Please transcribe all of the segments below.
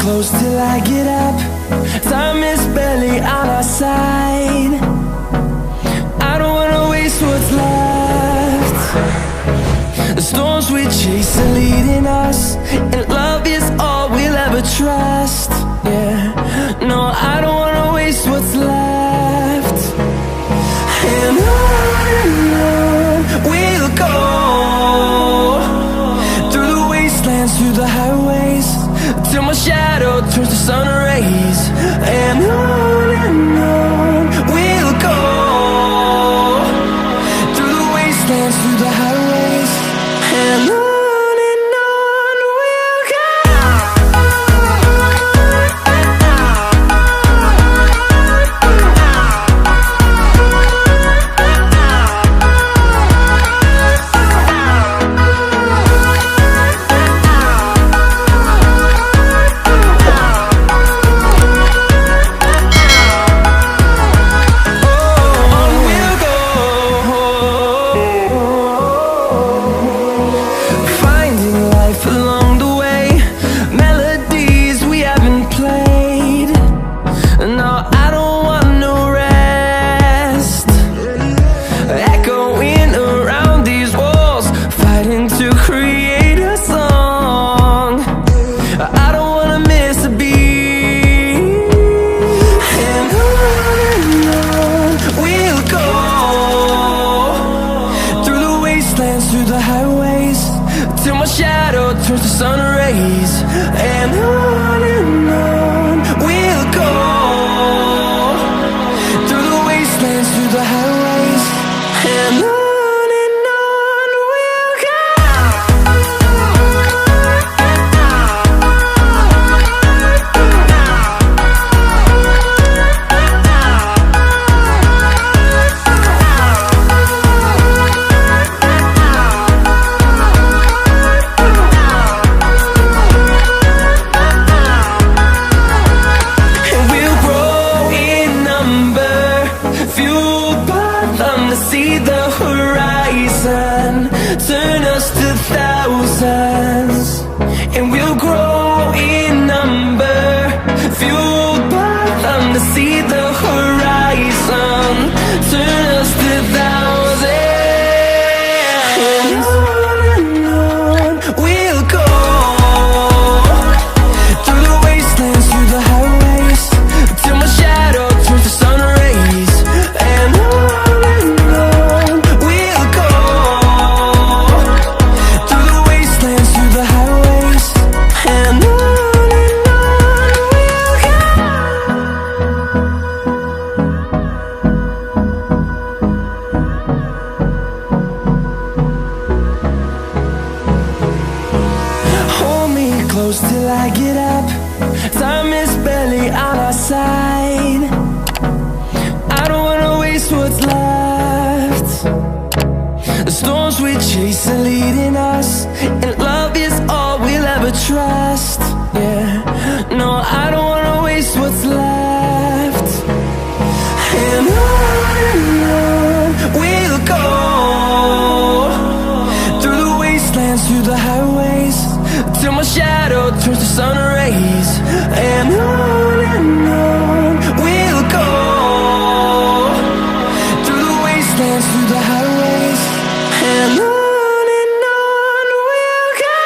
close till I get up. Time is barely on our side. I don't wanna waste what's left. The storms we chase are leading us, and love is all we'll ever trust. Yeah, no, I don't wanna waste what's left. And on we'll go, through the wastelands, through the highways, till my shadow turns to sun rays. And on we'll go, through the wastelands, through the highways, and on we'll go. Through the highways, till my shadow turns to sun rays. And on we'll go, through the wastelands, through the highways, and on we'll go. See the horizon, turn us to thousands, and we'll grow in number, fueled by them to see the horizon, turn us to thousands. And on we'll go, through the wastelands, through the highways, till my shadow turns to sun rays. And close till I get up. Time is barely on our side. I don't wanna waste what's left. The storms we chase are leading us, and love is all we'll ever trust. Yeah, no, I don't wanna waste what's left. And on we'll go, through the wastelands, through the highways, till my shadow turns to sun rays. And on we'll go, through the wastelands, through the highways, and on we'll go. And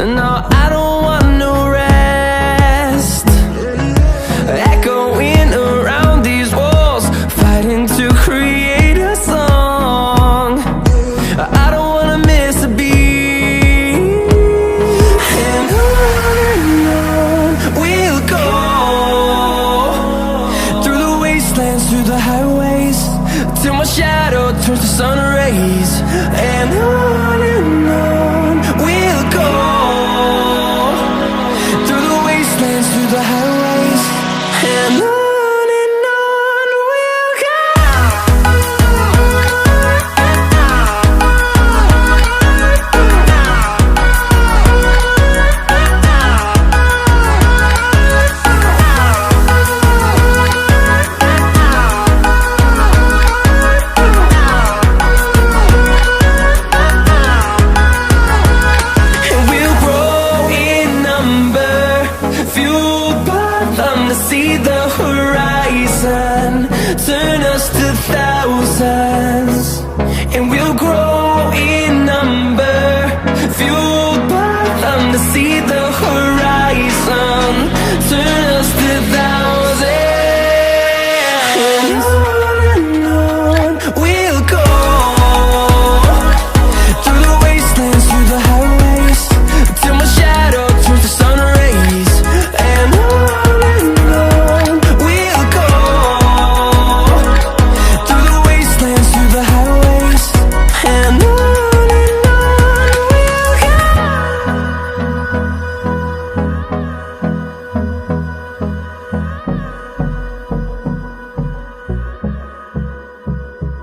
on we'll go, through the wastelands, through the highways, till my shadow turns to sun rays. And on we'll go, through the wastelands, through the highways, till my shadow turns to sun rays. And on we'll go. turns to sun rays, and on we'll go. just a thousand